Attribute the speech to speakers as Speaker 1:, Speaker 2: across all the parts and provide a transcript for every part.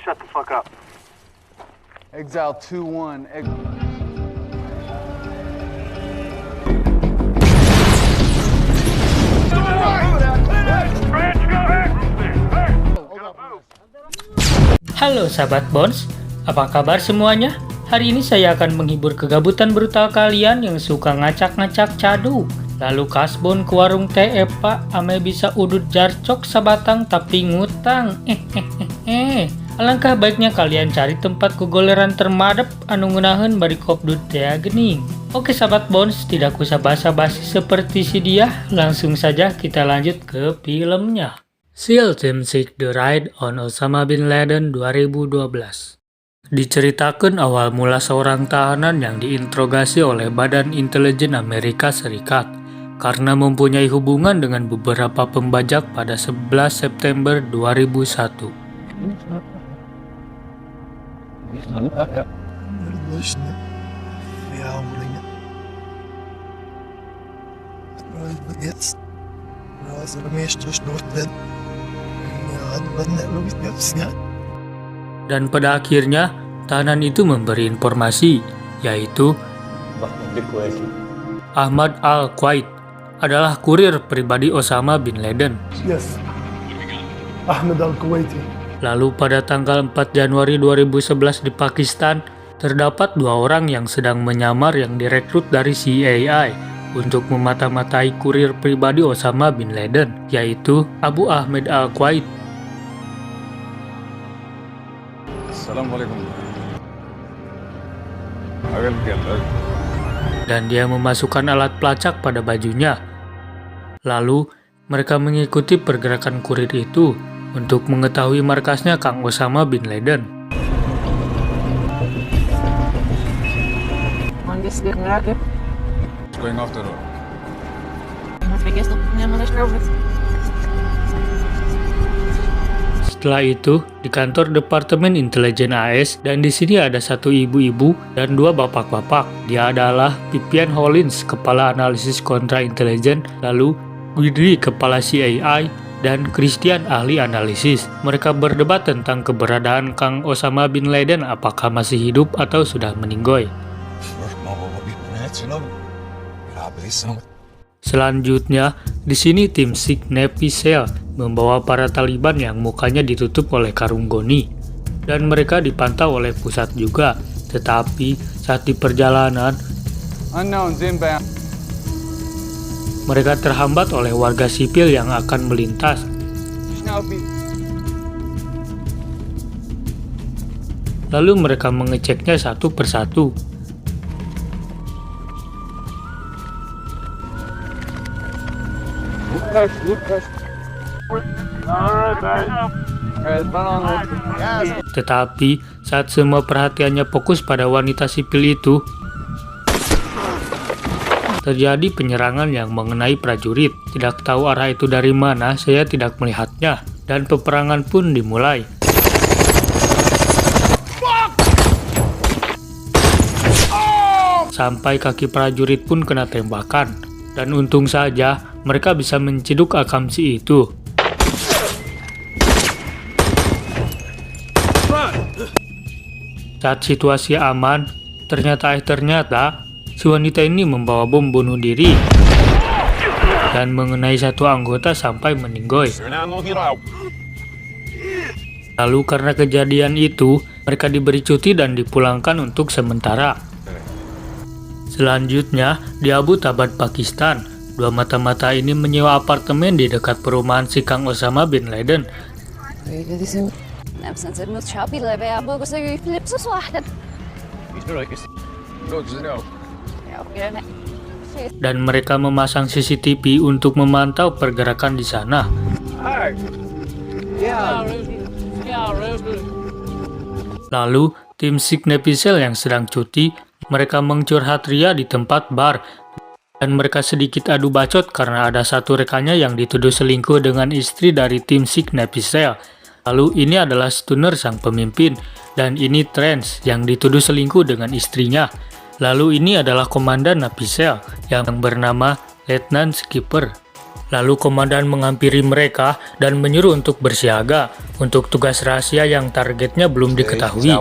Speaker 1: shut the fuck up.
Speaker 2: Exile 2-1.
Speaker 3: Halo sahabat Bones, apa kabar semuanya? Hari ini saya akan menghibur kegabutan brutal kalian yang suka ngacak-ngacak cadu. Lalu kasbon ke warung teh Pak, ame bisa udut jarcok sabatang tapi ngutang. Alangkah baiknya kalian cari tempat kugoleran termadep anu ngeunaheun bari kopdut teh geuning. Oke sahabat Bones, tidak usah basa-basi seperti si dia, langsung saja kita lanjut ke filmnya. SEAL Team 6 The Raid on Osama Bin Laden 2012. Diceritakan awal mula seorang tahanan yang diinterogasi oleh Badan Intelijen Amerika Serikat karena mempunyai hubungan dengan beberapa pembajak pada 11 September 2001. Dan pada akhirnya, tahanan itu memberi informasi, yaitu Ahmad Al-Quaid adalah kurir pribadi Osama Bin Laden.
Speaker 4: Yes, Ahmad Al-Quaiti.
Speaker 3: Lalu pada tanggal 4 Januari 2011 di Pakistan, terdapat 2 orang yang sedang menyamar yang direkrut dari CIA untuk memata-matai kurir pribadi Osama Bin Laden, yaitu Abu Ahmad Al-Quaid.
Speaker 5: Assalamualaikum.
Speaker 3: Dan dia memasukkan alat pelacak pada bajunya. Lalu, mereka mengikuti pergerakan kurir itu untuk mengetahui markasnya Kang Osama Bin Laden.
Speaker 5: Going after her.
Speaker 3: Setelah itu, di kantor Departemen Intelijen AS, dan di sini ada 1 ibu-ibu dan 2 bapak-bapak. Dia adalah Vivian Hollins, kepala analisis kontra intelijen, lalu Guidry, kepala CIA, dan Christian, ahli analisis. Mereka berdebat tentang keberadaan Kang Osama Bin Laden, apakah masih hidup atau sudah meninggoy. Selanjutnya, di sini tim SIG Navy SEAL membawa para Taliban yang mukanya ditutup oleh karung goni, dan mereka dipantau oleh pusat juga. Tetapi saat di perjalanan, mereka terhambat oleh warga sipil yang akan melintas. Lalu mereka mengeceknya satu persatu. Tetapi saat semua perhatiannya fokus pada wanita sipil itu, terjadi penyerangan yang mengenai prajurit. Tidak tahu arah itu dari mana, saya tidak melihatnya, dan peperangan pun dimulai. Sampai kaki prajurit pun kena tembakan, dan untung saja mereka bisa menciduk akamsi itu. Saat situasi aman, ternyata si wanita ini membawa bom bunuh diri dan mengenai 1 anggota sampai meninggoy. Lalu karena kejadian itu, mereka diberi cuti dan dipulangkan untuk sementara. Selanjutnya, di Abbottabad, Pakistan, 2 mata-mata ini menyewa apartemen di dekat perumahan si Kang Osama Bin Laden. Dan mereka memasang CCTV untuk memantau pergerakan di sana. Lalu, tim SIG Navy SEAL yang sedang cuti, mereka mencurhat ria di tempat bar, dan mereka sedikit adu bacot karena ada 1 rekannya yang dituduh selingkuh dengan istri dari tim SIG Navy SEAL. Lalu ini adalah Stunner sang pemimpin, dan ini Trance yang dituduh selingkuh dengan istrinya. Lalu ini adalah komandan Navy SEAL yang bernama Letnan Skipper. Lalu komandan menghampiri mereka dan menyuruh untuk bersiaga untuk tugas rahasia yang targetnya belum diketahui.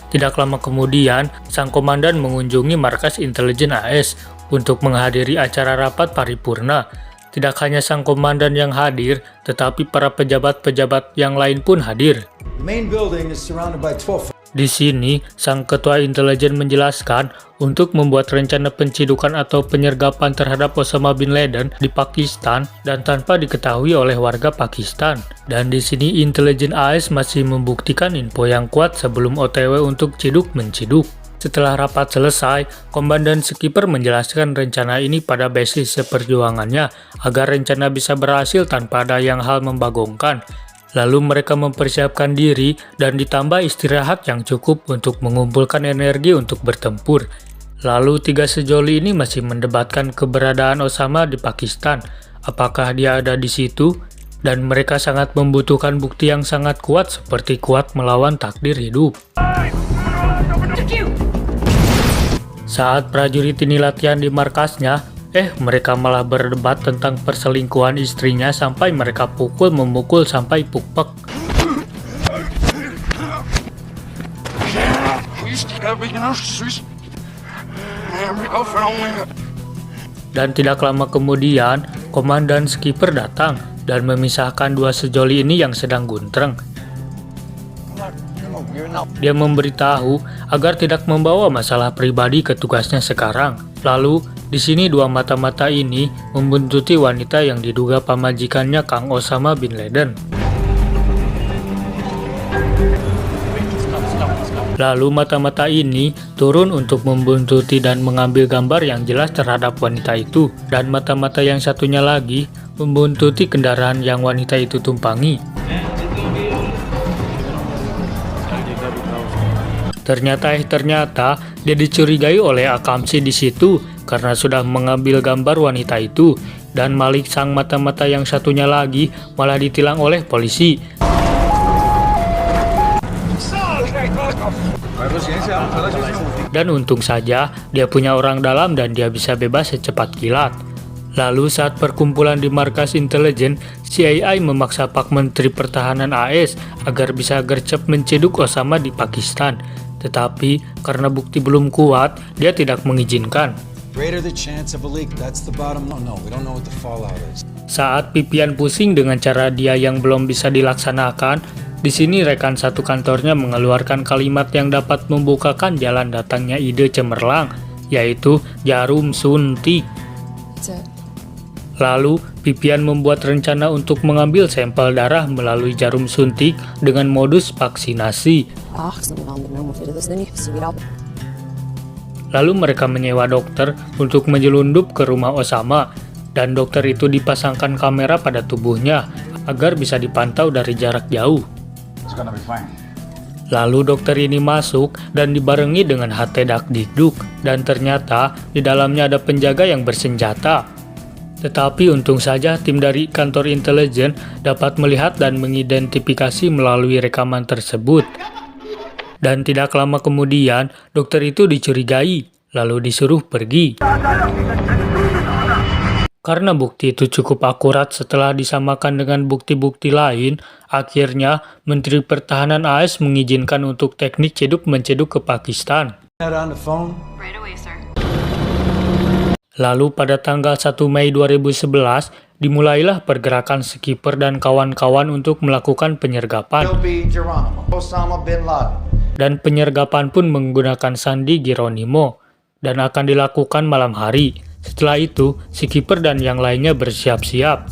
Speaker 3: Tidak lama kemudian, sang komandan mengunjungi markas intelijen AS untuk menghadiri acara rapat paripurna. Tidak hanya sang komandan yang hadir, tetapi para pejabat-pejabat yang lain pun hadir.
Speaker 1: The main building is surrounded by 12.
Speaker 3: Di sini, sang ketua intelijen menjelaskan untuk membuat rencana pencidukan atau penyergapan terhadap Osama bin Laden di Pakistan dan tanpa diketahui oleh warga Pakistan. Dan di sini intelijen AS masih membuktikan info yang kuat sebelum OTW untuk ciduk-menciduk. Setelah rapat selesai, Komandan Skipper menjelaskan rencana ini pada basis seperjuangannya agar rencana bisa berhasil tanpa ada yang hal membagongkan. Lalu mereka mempersiapkan diri dan ditambah istirahat yang cukup untuk mengumpulkan energi untuk bertempur. Lalu tiga sejoli ini masih mendebatkan keberadaan Osama di Pakistan. Apakah dia ada di situ? Dan mereka sangat membutuhkan bukti yang sangat kuat seperti kuat melawan takdir hidup. Saat prajurit ini latihan di markasnya, mereka malah berdebat tentang perselingkuhan istrinya sampai mereka memukul sampai pukpek. Dan tidak lama kemudian, Komandan Skipper datang dan memisahkan dua sejoli ini yang sedang guntreng. Dia memberitahu agar tidak membawa masalah pribadi ke tugasnya sekarang. Lalu, di sini dua mata-mata ini membuntuti wanita yang diduga pamajikannya Kang Osama bin Laden. Lalu mata-mata ini turun untuk membuntuti dan mengambil gambar yang jelas terhadap wanita itu. Dan mata-mata yang satunya lagi membuntuti kendaraan yang wanita itu tumpangi. Ternyata dia dicurigai oleh Akamsi di situ karena sudah mengambil gambar wanita itu, dan Malik sang mata-mata yang satunya lagi malah ditilang oleh polisi. Dan untung saja dia punya orang dalam dan dia bisa bebas secepat kilat. Lalu saat perkumpulan di markas intelijen, CIA memaksa Pak Menteri Pertahanan AS agar bisa gercep menciduk Osama di Pakistan. Tetapi karena bukti belum kuat, dia tidak mengizinkan. Saat Pipian pusing dengan cara dia yang belum bisa dilaksanakan, di sini rekan satu kantornya mengeluarkan kalimat yang dapat membukakan jalan datangnya ide cemerlang, yaitu jarum suntik. Lalu, Pipian membuat rencana untuk mengambil sampel darah melalui jarum suntik dengan modus vaksinasi. Lalu mereka menyewa dokter untuk menyelundup ke rumah Osama, dan dokter itu dipasangkan kamera pada tubuhnya agar bisa dipantau dari jarak jauh. Lalu dokter ini masuk dan dibarengi dengan HT Dakdikduk, dan ternyata di dalamnya ada penjaga yang bersenjata. Tetapi untung saja tim dari kantor intelijen dapat melihat dan mengidentifikasi melalui rekaman tersebut. Dan tidak lama kemudian, dokter itu dicurigai, lalu disuruh pergi. Karena bukti itu cukup akurat setelah disamakan dengan bukti-bukti lain, akhirnya Menteri Pertahanan AS mengizinkan untuk teknik ciduk-menciduk ke Pakistan. Lalu pada tanggal 1 Mei 2011, dimulailah pergerakan Skipper dan kawan-kawan untuk melakukan penyergapan. Dan penyergapan pun menggunakan sandi Geronimo, dan akan dilakukan malam hari. Setelah itu, Skipper dan yang lainnya bersiap-siap.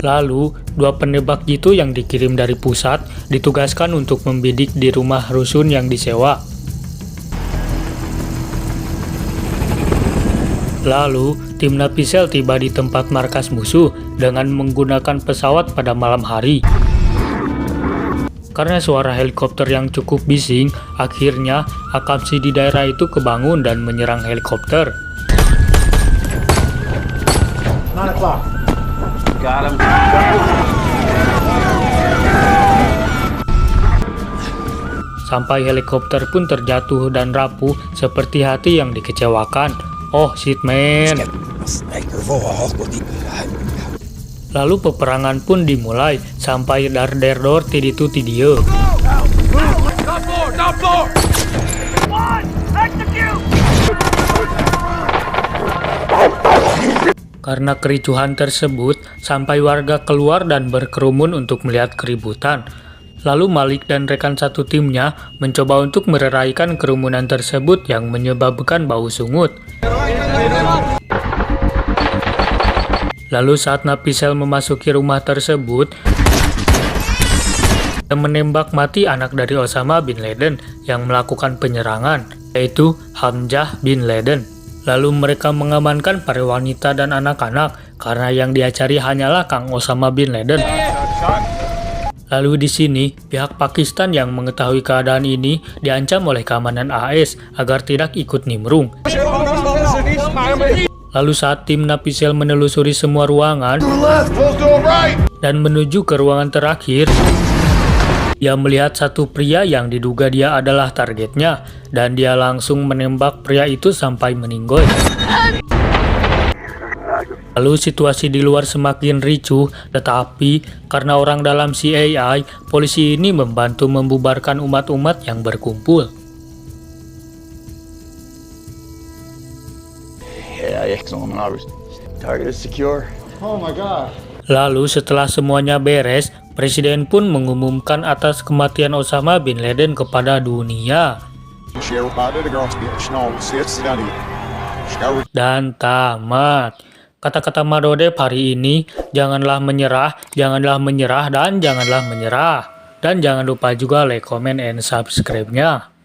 Speaker 3: Lalu, dua penebak jitu yang dikirim dari pusat ditugaskan untuk membidik di rumah rusun yang disewa. Lalu, tim Napisel tiba di tempat markas musuh dengan menggunakan pesawat pada malam hari. Karena suara helikopter yang cukup bising, akhirnya Akamsi di daerah itu kebangun dan menyerang helikopter.
Speaker 1: 9 o'clock.
Speaker 2: Got him.
Speaker 3: sampai helikopter pun terjatuh dan rapuh seperti hati yang dikecewakan. Oh shit man. Lalu peperangan pun dimulai sampai dar-der-dor tiditu tidieu. Karena kericuhan tersebut, sampai warga keluar dan berkerumun untuk melihat keributan. Lalu Malik dan rekan satu timnya mencoba untuk mereraikan kerumunan tersebut yang menyebabkan bau sungut. Lalu saat Napisel memasuki rumah tersebut, dia menembak mati anak dari Osama bin Laden yang melakukan penyerangan, yaitu Hamzah bin Laden. Lalu mereka mengamankan para wanita dan anak-anak karena yang dia cari hanyalah Kang Osama bin Laden. Lalu di sini, pihak Pakistan yang mengetahui keadaan ini diancam oleh keamanan AS agar tidak ikut nimbrung. Lalu saat tim Napisel menelusuri semua ruangan dan menuju ke ruangan terakhir, dia melihat satu pria yang diduga dia adalah targetnya dan dia langsung menembak pria itu sampai meninggoy. Lalu situasi di luar semakin ricuh, tetapi karena orang dalam CAI, polisi ini membantu membubarkan umat-umat yang berkumpul.
Speaker 2: Oh my god.
Speaker 3: Lalu setelah semuanya beres, Presiden pun mengumumkan atas kematian Osama bin Laden kepada dunia. Dan tamat. Kata-kata Madodep hari ini, janganlah menyerah, dan janganlah menyerah. Dan jangan lupa juga like, comment, and subscribe-nya.